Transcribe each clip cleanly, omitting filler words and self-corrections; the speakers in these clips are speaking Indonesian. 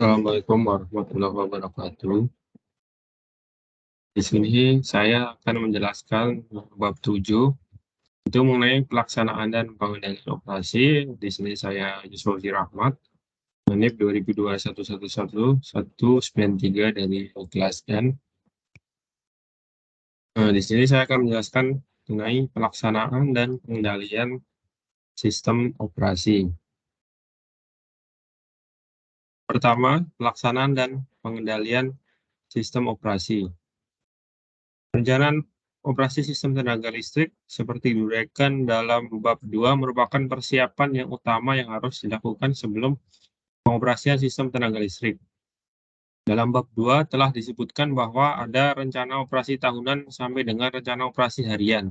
Assalamualaikum warahmatullahi wabarakatuh. Di sini saya akan menjelaskan bab 7 itu mengenai pelaksanaan dan pengendalian operasi. Di sini saya Yusuf Rahmat, NIP 2021111193 dari kelas N. Di sini saya akan menjelaskan mengenai pelaksanaan dan pengendalian sistem operasi. Pertama, pelaksanaan dan pengendalian sistem operasi. Perencanaan operasi sistem tenaga listrik seperti diuraikan dalam bab 2 merupakan persiapan yang utama yang harus dilakukan sebelum pengoperasian sistem tenaga listrik. Dalam bab 2 telah disebutkan bahwa ada rencana operasi tahunan sampai dengan rencana operasi harian.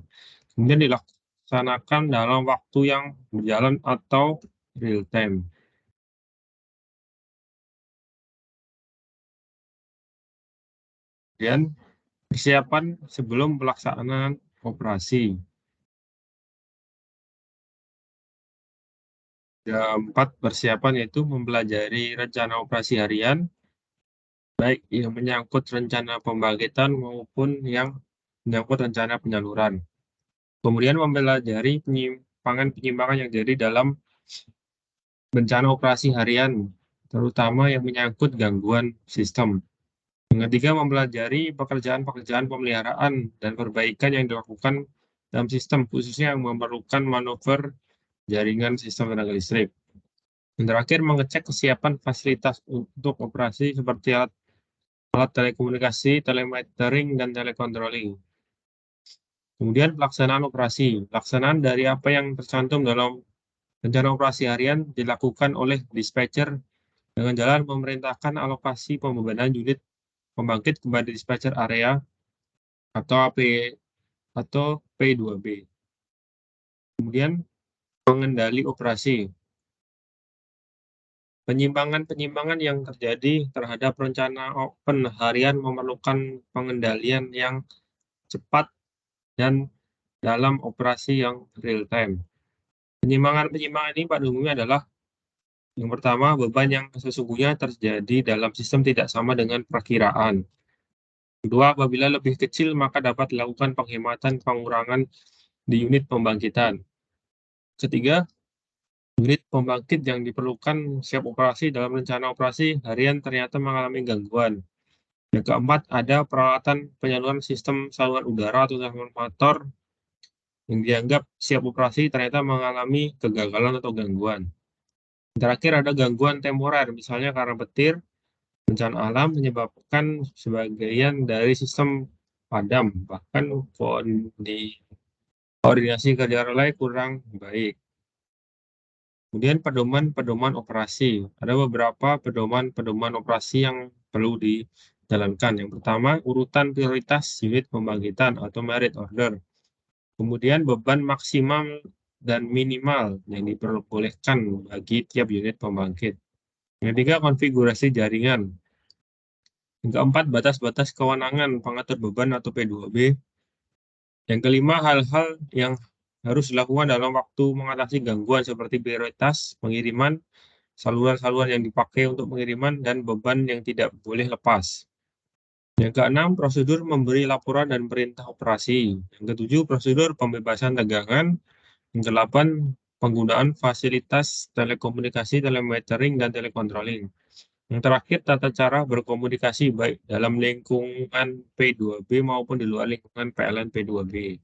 Kemudian dilaksanakan dalam waktu yang berjalan atau real time. Kemudian persiapan sebelum pelaksanaan operasi. Ada 4 persiapan, yaitu mempelajari rencana operasi harian, baik yang menyangkut rencana pembangkitan maupun yang menyangkut rencana penyaluran. Kemudian mempelajari penyimpangan-penyimpangan yang terjadi dalam bencana operasi harian, terutama yang menyangkut gangguan sistem. Yang ketiga, mempelajari pekerjaan-pekerjaan pemeliharaan dan perbaikan yang dilakukan dalam sistem, khususnya yang memerlukan manuver jaringan sistem tenaga listrik. Yang terakhir, mengecek kesiapan fasilitas untuk operasi seperti alat telekomunikasi, telemetering, dan telecontrolling. Kemudian pelaksanaan operasi. Pelaksanaan dari apa yang tercantum dalam rencana operasi harian dilakukan oleh dispatcher dengan jalan memerintahkan alokasi pembebanan unit pembangkit kepada dispatcher area atau P2B. Kemudian pengendali operasi. Penyimpangan-penyimpangan yang terjadi terhadap rencana open harian memerlukan pengendalian yang cepat dan dalam operasi yang real time. Penyimpangan-penyimpangan ini pada umumnya adalah yang pertama, beban yang sesungguhnya terjadi dalam sistem tidak sama dengan perkiraan. Kedua, apabila lebih kecil maka dapat dilakukan pengurangan di unit pembangkitan. Ketiga, unit pembangkit yang diperlukan siap operasi dalam rencana operasi harian ternyata mengalami gangguan. Yang keempat, ada peralatan penyaluran sistem saluran udara atau transformator yang dianggap siap operasi ternyata mengalami kegagalan atau gangguan. Yang terakhir, ada gangguan temporer, misalnya karena petir, bencana alam menyebabkan sebagian dari sistem padam, bahkan koordinasi kerja relay kurang baik. Kemudian pedoman operasi. Ada beberapa pedoman operasi yang perlu dijalankan. Yang pertama, urutan prioritas unit pembangkitan atau merit order. Kemudian beban maksimal dan minimal yang diperbolehkan bagi tiap unit pembangkit. Yang ketiga, konfigurasi jaringan. Yang keempat, batas-batas kewenangan pengatur beban atau P2B. Yang kelima, hal-hal yang harus dilakukan dalam waktu mengatasi gangguan seperti prioritas pengiriman, saluran-saluran yang dipakai untuk pengiriman, dan beban yang tidak boleh lepas. Yang keenam, prosedur memberi laporan dan perintah operasi. Yang ketujuh, prosedur pembebasan tegangan. Yang kedelapan, penggunaan fasilitas telekomunikasi, telemetering, dan telecontrolling. Yang terakhir, tata cara berkomunikasi baik dalam lingkungan P2B maupun di luar lingkungan PLN P2B.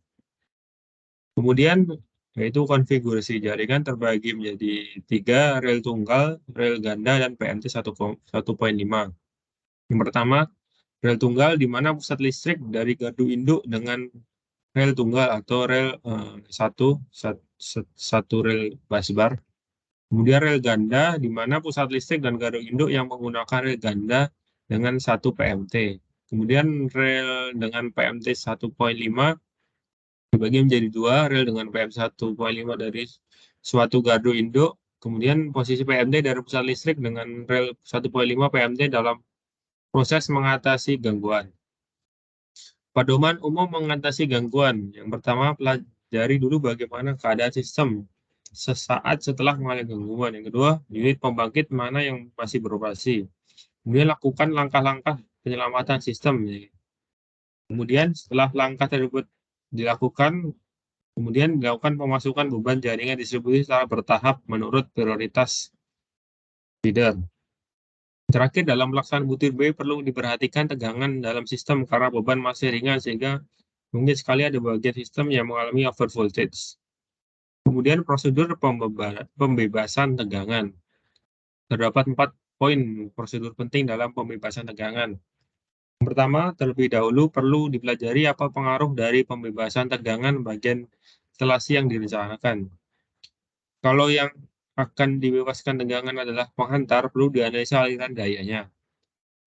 Kemudian, yaitu konfigurasi jaringan terbagi menjadi 3, rel tunggal, rel ganda, dan PMT 1.5. Yang pertama, rel tunggal di mana pusat listrik dari gardu induk dengan rel tunggal atau rel satu rel busbar. Kemudian rel ganda di mana pusat listrik dan gardu induk yang menggunakan rel ganda dengan 1 PMT. Kemudian rel dengan PMT 1.5 dibagi menjadi 2, rel dengan PM 1.5 dari suatu gardu induk, kemudian posisi PMT dari pusat listrik dengan rel 1.5 PMT dalam proses mengatasi gangguan. Pedoman umum mengatasi gangguan. Yang pertama, pelajari dulu bagaimana keadaan sistem sesaat setelah mengalami gangguan. Yang kedua, unit pembangkit mana yang masih beroperasi. Kemudian lakukan langkah-langkah penyelamatan sistem. Kemudian setelah langkah tersebut dilakukan, kemudian dilakukan pemasukan beban jaringan distribusi secara bertahap menurut prioritas feeder. Terakhir, dalam pelaksanaan butir B perlu diperhatikan tegangan dalam sistem karena beban masih ringan sehingga mungkin sekali ada bagian sistem yang mengalami over voltage. Kemudian prosedur pembebasan tegangan. Terdapat 4 poin prosedur penting dalam pembebasan tegangan. Yang pertama, terlebih dahulu perlu dipelajari apa pengaruh dari pembebasan tegangan bagian instalasi yang direncanakan. Kalau yang akan dibebaskan tegangan adalah penghantar, perlu dianalisa aliran dayanya.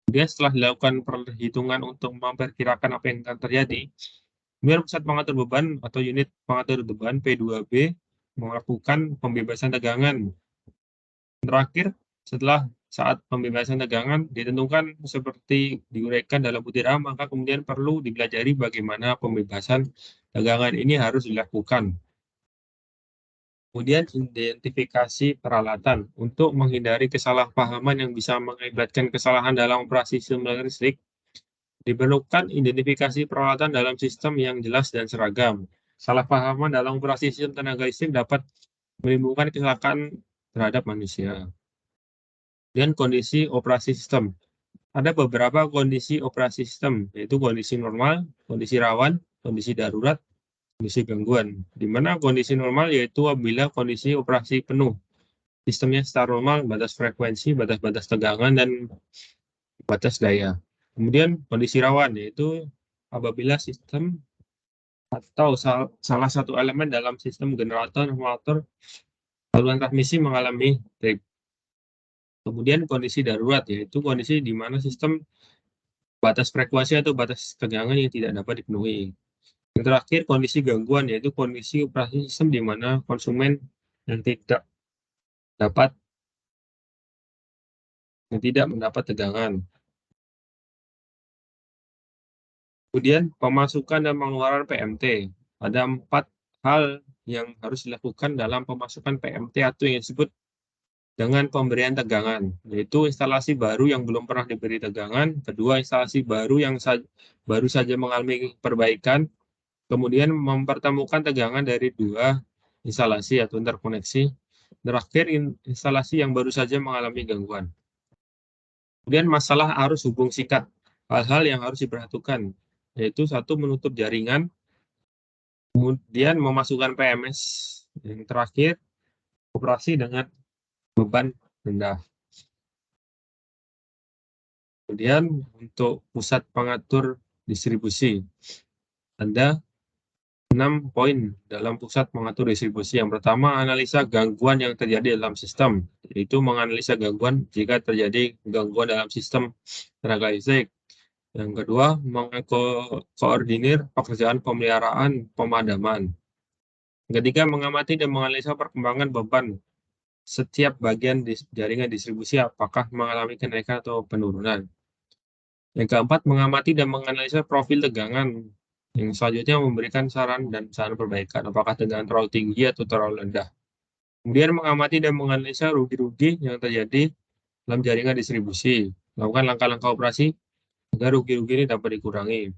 Kemudian setelah dilakukan perhitungan untuk memperkirakan apa yang akan terjadi, kemudian pusat pengatur beban atau unit pengatur beban P2B melakukan pembebasan tegangan. Terakhir, setelah saat pembebasan tegangan ditentukan seperti diuraikan dalam butir A, maka kemudian perlu dipelajari bagaimana pembebasan tegangan ini harus dilakukan. Kemudian identifikasi peralatan untuk menghindari kesalahpahaman yang bisa mengakibatkan kesalahan dalam operasi sistem listrik. Diperlukan identifikasi peralatan dalam sistem yang jelas dan seragam. Kesalahpahaman dalam operasi sistem tenaga listrik dapat menimbulkan kecelakaan terhadap manusia. Dan kondisi operasi sistem. Ada beberapa kondisi operasi sistem, yaitu kondisi normal, kondisi rawan, kondisi darurat, kondisi gangguan. Di mana kondisi normal yaitu apabila kondisi operasi penuh. Sistemnya secara normal, batas frekuensi, batas-batas tegangan, dan batas daya. Kemudian kondisi rawan yaitu apabila sistem atau salah satu elemen dalam sistem generator, motor, saluran transmisi mengalami trip. Kemudian kondisi darurat yaitu kondisi di mana sistem batas frekuensi atau batas tegangan yang tidak dapat dipenuhi. Yang terakhir, kondisi gangguan yaitu kondisi operasi sistem di mana konsumen yang dapat tidak mendapat tegangan. Kemudian pemasukan dan pengeluaran PMT. Ada 4 hal yang harus dilakukan dalam pemasukan PMT atau yang disebut dengan pemberian tegangan, yaitu instalasi baru yang belum pernah diberi tegangan, kedua instalasi baru yang baru saja mengalami perbaikan, kemudian mempertemukan tegangan dari 2 instalasi atau interkoneksi, terakhir instalasi yang baru saja mengalami gangguan. Kemudian masalah arus hubung sikat, hal-hal yang harus diperhatikan, yaitu 1, menutup jaringan, kemudian memasukkan PMS, yang terakhir operasi dengan beban rendah. Kemudian untuk pusat pengatur distribusi, ada 6 poin dalam pusat pengatur distribusi. Yang pertama, analisa gangguan yang terjadi dalam sistem, yaitu menganalisa gangguan jika terjadi gangguan dalam sistem tenaga listrik. Yang kedua, mengkoordinir pekerjaan pemeliharaan pemadaman. Yang ketiga, mengamati dan menganalisa perkembangan beban setiap bagian jaringan distribusi, apakah mengalami kenaikan atau penurunan. Yang keempat, mengamati dan menganalisa profil tegangan. Yang selanjutnya memberikan saran dan saran perbaikan, apakah tegangan terlalu tinggi atau terlalu rendah. Kemudian mengamati dan menganalisa rugi-rugi yang terjadi dalam jaringan distribusi. Lakukan langkah-langkah operasi agar rugi-rugi ini dapat dikurangi.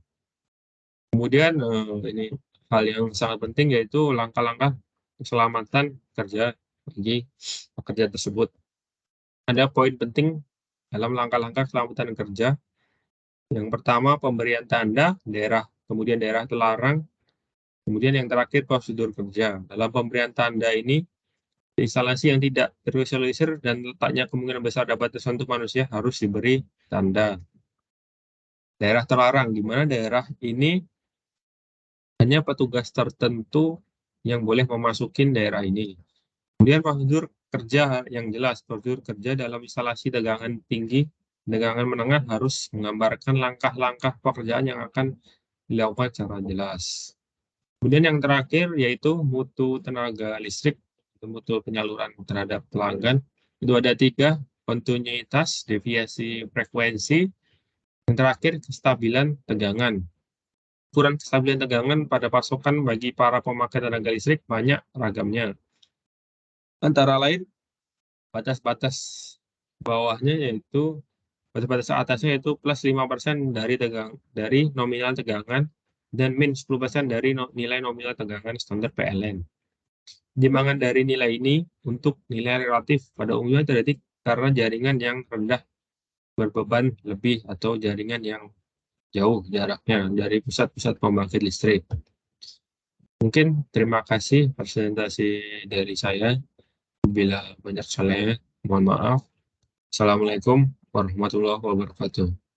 Kemudian ini hal yang sangat penting yaitu langkah-langkah keselamatan kerja bagi pekerja tersebut. Ada poin penting dalam langkah-langkah keselamatan kerja. Yang pertama, pemberian tanda daerah, kemudian daerah terlarang, kemudian yang terakhir prosedur kerja. Dalam pemberian tanda ini, instalasi yang tidak tervisualisir dan letaknya kemungkinan besar dapat tersentuh manusia harus diberi tanda. Daerah terlarang, di mana daerah ini hanya petugas tertentu yang boleh memasuki daerah ini. Kemudian prosedur kerja yang jelas, prosedur kerja dalam instalasi tegangan tinggi, tegangan menengah harus menggambarkan langkah-langkah pekerjaan yang akan dilakukan secara jelas. Kemudian yang terakhir yaitu mutu tenaga listrik, mutu penyaluran terhadap pelanggan. Itu ada 3, kontinuitas, deviasi frekuensi, yang terakhir kestabilan tegangan. Ukuran kestabilan tegangan pada pasokan bagi para pemakai tenaga listrik banyak ragamnya. Antara lain, batas-batas bawahnya yaitu Batas atasnya itu plus 5% dari nominal tegangan dan min 10% dari nilai nominal tegangan standar PLN. Timbangan dari nilai ini untuk nilai relatif pada umumnya terjadi karena jaringan yang rendah berbeban lebih atau jaringan yang jauh jaraknya dari pusat-pusat pembangkit listrik. Mungkin terima kasih presentasi dari saya. Bila banyak salahnya, mohon maaf. Assalamualaikum warahmatullahi wabarakatuh.